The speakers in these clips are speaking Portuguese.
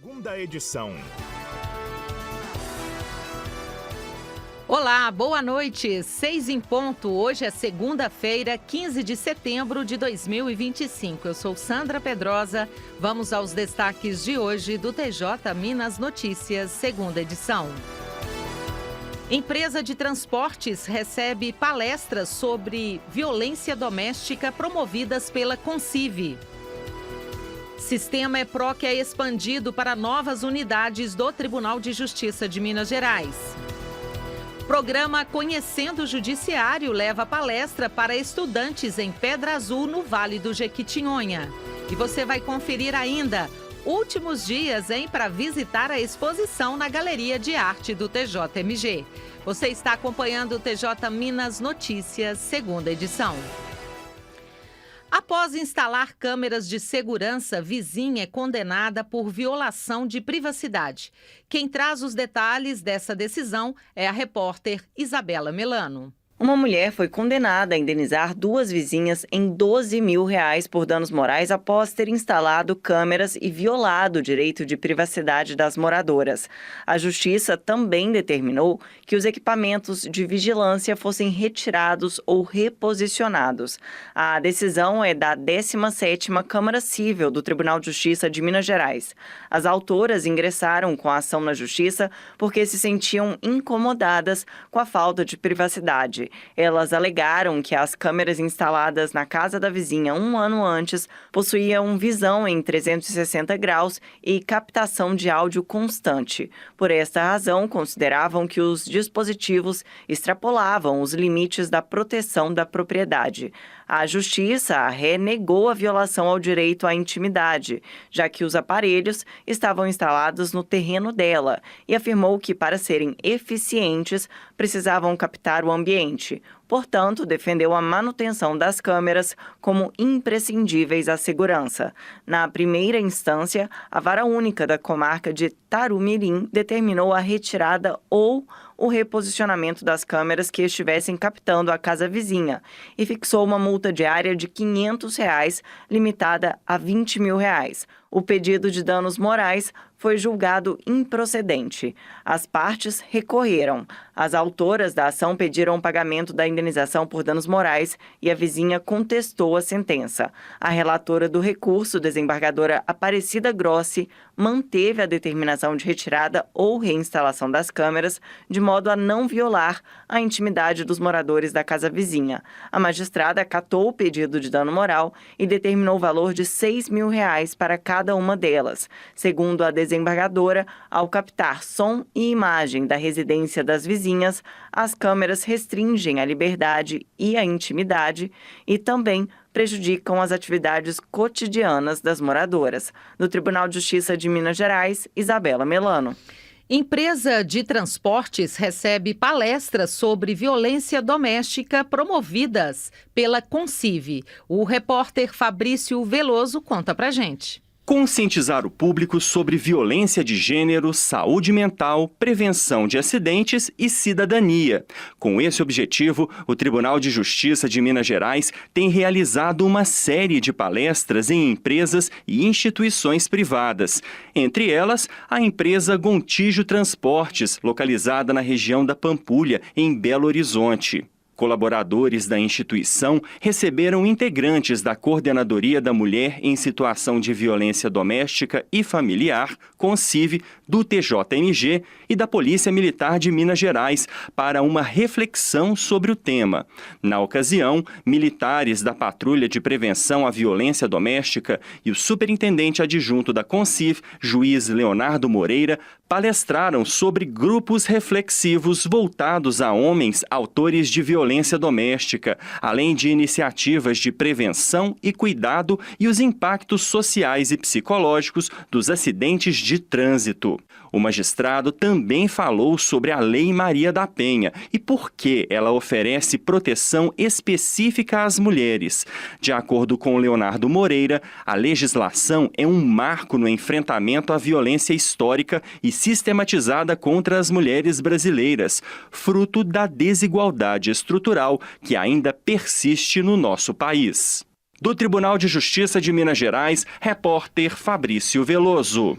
Segunda edição. Olá, boa noite. 6 em ponto. Hoje é segunda-feira, 15 de setembro de 2025. Eu sou Sandra Pedrosa. Vamos aos destaques de hoje do TJ Minas Notícias, segunda edição. Empresa de transportes recebe palestras sobre violência doméstica promovidas pela Concive. Sistema EPROC é expandido para novas unidades do Tribunal de Justiça de Minas Gerais. Programa Conhecendo o Judiciário leva palestra para estudantes em Pedra Azul, no Vale do Jequitinhonha. E você vai conferir ainda últimos dias, para visitar a exposição na Galeria de Arte do TJMG. Você está acompanhando o TJ Minas Notícias, segunda edição. Após instalar câmeras de segurança, vizinha é condenada por violação de privacidade. Quem traz os detalhes dessa decisão é a repórter Isabela Melano. Uma mulher foi condenada a indenizar duas vizinhas em R$12 mil por danos morais após ter instalado câmeras e violado o direito de privacidade das moradoras. A Justiça também determinou que os equipamentos de vigilância fossem retirados ou reposicionados. A decisão é da 17ª Câmara Cível do Tribunal de Justiça de Minas Gerais. As autoras ingressaram com a ação na Justiça porque se sentiam incomodadas com a falta de privacidade. Elas alegaram que as câmeras instaladas na casa da vizinha um ano antes possuíam visão em 360 graus e captação de áudio constante. Por esta razão, consideravam que os dispositivos extrapolavam os limites da proteção da propriedade. A Justiça renegou a violação ao direito à intimidade, já que os aparelhos estavam instalados no terreno dela, e afirmou que, para serem eficientes, precisavam captar o ambiente. Portanto, defendeu a manutenção das câmeras como imprescindíveis à segurança. Na primeira instância, a Vara Única da Comarca de Tarumirim determinou a retirada ou o reposicionamento das câmeras que estivessem captando a casa vizinha e fixou uma multa diária de R$500, limitada a R$20 mil. O pedido de danos morais foi julgado improcedente. As partes recorreram. As autoras da ação pediram o pagamento da indenização por danos morais e a vizinha contestou a sentença. A relatora do recurso, desembargadora Aparecida Grossi, manteve a determinação de retirada ou reinstalação das câmeras, de modo a não violar a intimidade dos moradores da casa vizinha. A magistrada acatou o pedido de dano moral e determinou o valor de R$6 mil para cada uma delas. Segundo a desembargadora, ao captar som e imagem da residência das vizinhas, as câmeras restringem a liberdade e a intimidade e também prejudicam as atividades cotidianas das moradoras. Do Tribunal de Justiça de Minas Gerais, Isabela Melano. Empresa de transportes recebe palestras sobre violência doméstica promovidas pela Concive. O repórter Fabrício Veloso conta pra gente. Conscientizar o público sobre violência de gênero, saúde mental, prevenção de acidentes e cidadania. Com esse objetivo, o Tribunal de Justiça de Minas Gerais tem realizado uma série de palestras em empresas e instituições privadas. Entre elas, a empresa Gontijo Transportes, localizada na região da Pampulha, em Belo Horizonte. Colaboradores da instituição receberam integrantes da Coordenadoria da Mulher em Situação de Violência Doméstica e Familiar, Concive, do TJMG e da Polícia Militar de Minas Gerais para uma reflexão sobre o tema. Na ocasião, militares da Patrulha de Prevenção à Violência Doméstica e o superintendente adjunto da Concive, juiz Leonardo Moreira, palestraram sobre grupos reflexivos voltados a homens autores de violência doméstica, além de iniciativas de prevenção e cuidado e os impactos sociais e psicológicos dos acidentes de trânsito. O magistrado também falou sobre a Lei Maria da Penha e por que ela oferece proteção específica às mulheres. De acordo com Leonardo Moreira, a legislação é um marco no enfrentamento à violência histórica e sistematizada contra as mulheres brasileiras, fruto da desigualdade estrutural que ainda persiste no nosso país. Do Tribunal de Justiça de Minas Gerais, repórter Fabrício Veloso.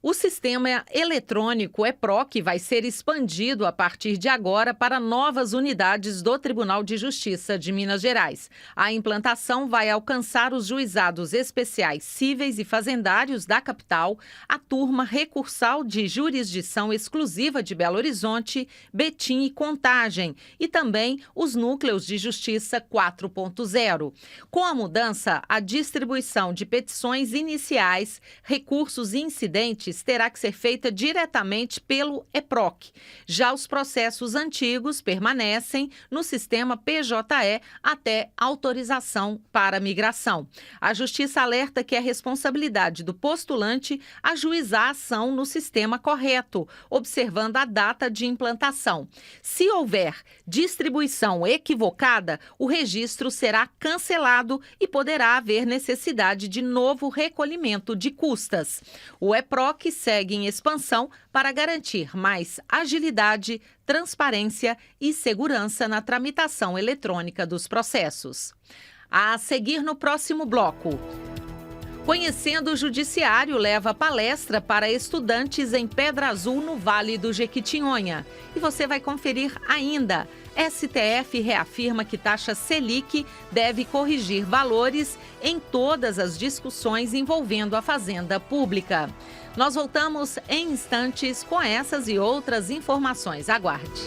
O sistema eletrônico EPROC vai ser expandido a partir de agora para novas unidades do Tribunal de Justiça de Minas Gerais. A implantação vai alcançar os juizados especiais cíveis e fazendários da capital, a turma recursal de jurisdição exclusiva de Belo Horizonte, Betim e Contagem, e também os núcleos de justiça 4.0. Com a mudança, a distribuição de petições iniciais, recursos e incidentes terá que ser feita diretamente pelo EPROC. Já os processos antigos permanecem no sistema PJE até autorização para migração. A Justiça alerta que é responsabilidade do postulante ajuizar a ação no sistema correto, observando a data de implantação. Se houver distribuição equivocada, o registro será cancelado e poderá haver necessidade de novo recolhimento de custas. O EPROC segue em expansão para garantir mais agilidade, transparência e segurança na tramitação eletrônica dos processos. A seguir no próximo bloco. Conhecendo o Judiciário leva palestra para estudantes em Pedra Azul, no Vale do Jequitinhonha. E você vai conferir ainda. STF reafirma que taxa Selic deve corrigir valores em todas as discussões envolvendo a fazenda pública. Nós voltamos em instantes com essas e outras informações. Aguarde.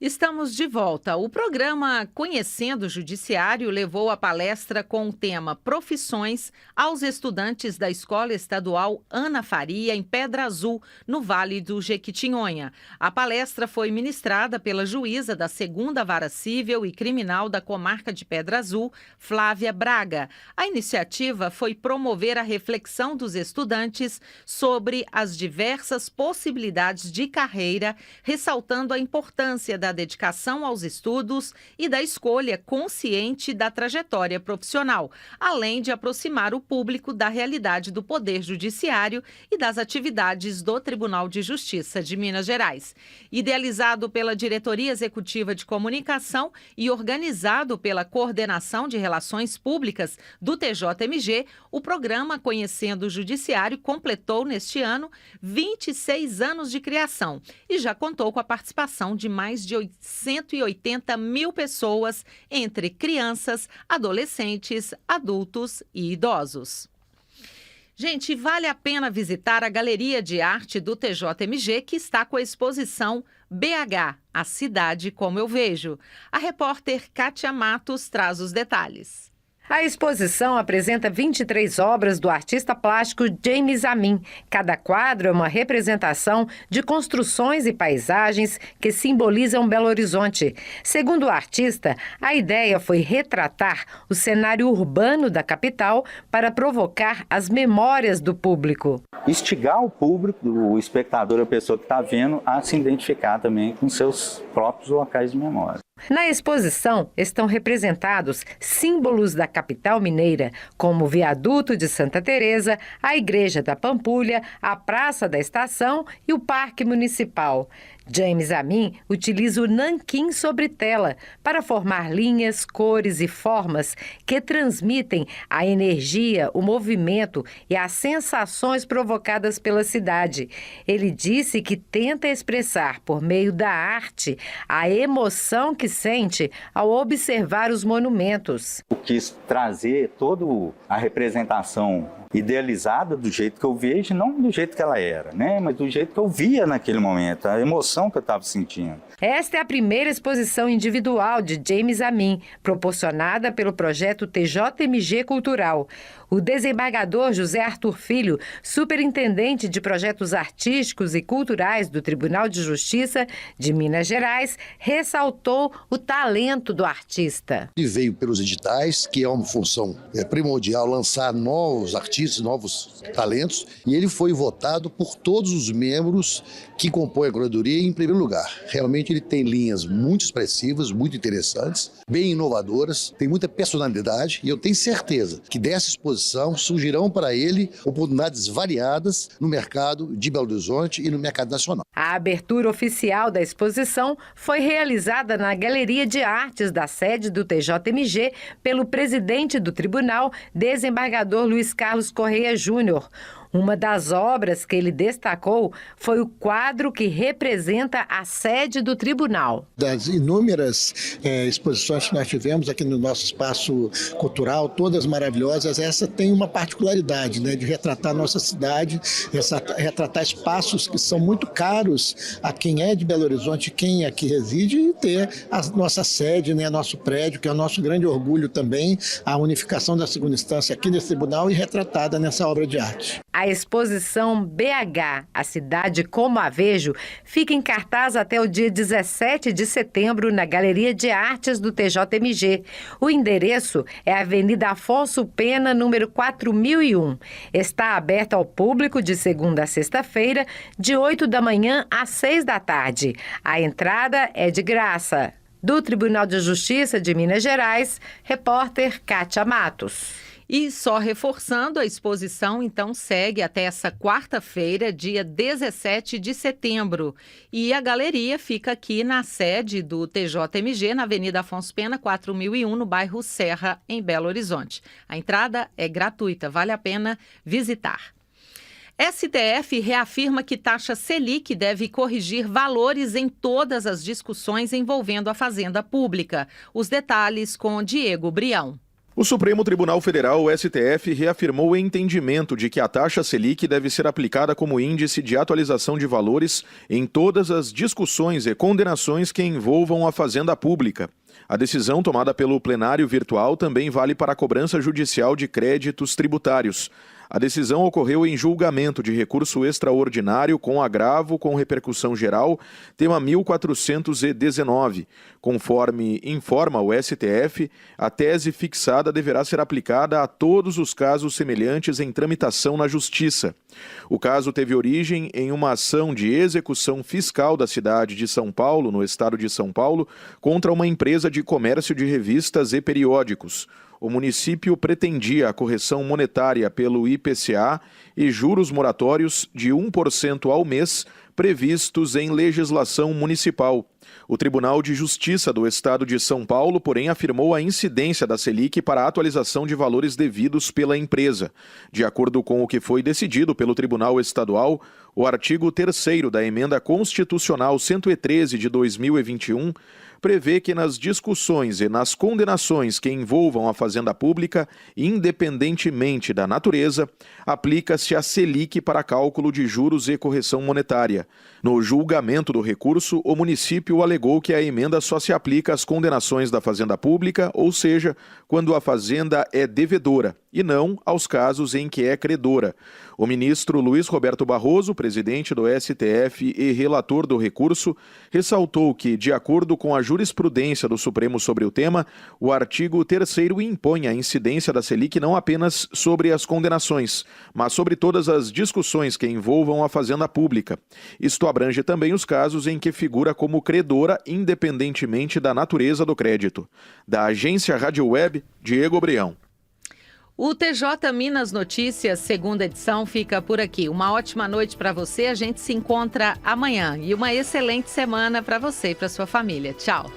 Estamos de volta. O programa Conhecendo o Judiciário levou a palestra com o tema Profissões aos estudantes da Escola Estadual Ana Faria, em Pedra Azul, no Vale do Jequitinhonha. A palestra foi ministrada pela juíza da 2ª Vara Cível e Criminal da Comarca de Pedra Azul, Flávia Braga. A iniciativa foi promover a reflexão dos estudantes sobre as diversas possibilidades de carreira, ressaltando a importância da dedicação aos estudos e da escolha consciente da trajetória profissional, além de aproximar o público da realidade do Poder Judiciário e das atividades do Tribunal de Justiça de Minas Gerais. Idealizado pela Diretoria Executiva de Comunicação e organizado pela Coordenação de Relações Públicas do TJMG, o programa Conhecendo o Judiciário completou neste ano 26 anos de criação e já contou com a participação de mais de 180 mil pessoas, entre crianças, adolescentes, adultos e idosos. Gente, vale a pena visitar a Galeria de Arte do TJMG, que está com a exposição BH, a cidade como eu vejo. A repórter Kátia Matos traz os detalhes. A exposição apresenta 23 obras do artista plástico James Amin. Cada quadro é uma representação de construções e paisagens que simbolizam Belo Horizonte. Segundo o artista, a ideia foi retratar o cenário urbano da capital para provocar as memórias do público. Instigar o público, o espectador, a pessoa que está vendo, a se identificar também com seus próprios locais de memória. Na exposição estão representados símbolos da capital mineira, como o Viaduto de Santa Teresa, a Igreja da Pampulha, a Praça da Estação e o Parque Municipal. James Amin utiliza o nanquim sobre tela para formar linhas, cores e formas que transmitem a energia, o movimento e as sensações provocadas pela cidade. Ele disse que tenta expressar, por meio da arte, a emoção que sente ao observar os monumentos. Eu quis trazer toda a representação idealizada do jeito que eu vejo, não do jeito que ela era, né? Mas do jeito que eu via naquele momento, a emoção que eu estava sentindo. Esta é a primeira exposição individual de James Amin, proporcionada pelo projeto TJMG Cultural. O desembargador José Arthur Filho, superintendente de projetos artísticos e culturais do Tribunal de Justiça de Minas Gerais, ressaltou o talento do artista. Ele veio pelos editais, que é uma função primordial, lançar novos artistas, novos talentos, e ele foi votado por todos os membros que compõem a curadoria, em primeiro lugar, realmente ele tem linhas muito expressivas, muito interessantes, bem inovadoras, tem muita personalidade e eu tenho certeza que dessa exposição surgirão para ele oportunidades variadas no mercado de Belo Horizonte e no mercado nacional. A abertura oficial da exposição foi realizada na Galeria de Artes da sede do TJMG pelo presidente do tribunal, desembargador Luiz Carlos Correia Júnior. Uma das obras que ele destacou foi o quadro que representa a sede do tribunal. Das inúmeras exposições que nós tivemos aqui no nosso espaço cultural, todas maravilhosas, essa tem uma particularidade, né, de retratar a nossa cidade, retratar espaços que são muito caros a quem é de Belo Horizonte, quem aqui reside, e ter a nossa sede, né, nosso prédio, que é o nosso grande orgulho também, a unificação da segunda instância aqui nesse tribunal e retratada nessa obra de arte. A exposição BH, a cidade como a vejo, fica em cartaz até o dia 17 de setembro na Galeria de Artes do TJMG. O endereço é a Avenida Afonso Pena, número 4001. Está aberta ao público de segunda a sexta-feira, de 8 da manhã às 6 da tarde. A entrada é de graça. Do Tribunal de Justiça de Minas Gerais, repórter Kátia Matos. E só reforçando, a exposição então segue até essa quarta-feira, dia 17 de setembro. E a galeria fica aqui na sede do TJMG, na Avenida Afonso Pena, 4001, no bairro Serra, em Belo Horizonte. A entrada é gratuita, vale a pena visitar. STF reafirma que taxa Selic deve corrigir valores em todas as discussões envolvendo a Fazenda Pública. Os detalhes com Diego Brião. O Supremo Tribunal Federal, o STF, reafirmou o entendimento de que a taxa Selic deve ser aplicada como índice de atualização de valores em todas as discussões e condenações que envolvam a Fazenda Pública. A decisão tomada pelo plenário virtual também vale para a cobrança judicial de créditos tributários. A decisão ocorreu em julgamento de recurso extraordinário com agravo com repercussão geral, tema 1419. Conforme informa o STF, a tese fixada deverá ser aplicada a todos os casos semelhantes em tramitação na Justiça. O caso teve origem em uma ação de execução fiscal da cidade de São Paulo, no estado de São Paulo, contra uma empresa de comércio de revistas e periódicos. O município pretendia a correção monetária pelo IPCA e juros moratórios de 1% ao mês previstos em legislação municipal. O Tribunal de Justiça do Estado de São Paulo, porém, afirmou a incidência da Selic para a atualização de valores devidos pela empresa. De acordo com o que foi decidido pelo Tribunal Estadual, o artigo 3º da Emenda Constitucional 113 de 2021 prevê que nas discussões e nas condenações que envolvam a Fazenda Pública, independentemente da natureza, aplica-se a Selic para cálculo de juros e correção monetária. No julgamento do recurso, o município alegou que a emenda só se aplica às condenações da Fazenda Pública, ou seja, quando a Fazenda é devedora, e não aos casos em que é credora. O ministro Luiz Roberto Barroso, presidente do STF e relator do recurso, ressaltou que, de acordo com a jurisprudência do Supremo sobre o tema, o artigo 3º impõe a incidência da Selic não apenas sobre as condenações, mas sobre todas as discussões que envolvam a Fazenda Pública. Isto abrange também os casos em que figura como credora, independentemente da natureza do crédito. Da agência Rádio Web, Diego Brião. O TJ Minas Notícias, segunda edição, fica por aqui. Uma ótima noite para você, a gente se encontra amanhã. E uma excelente semana para você e para sua família. Tchau!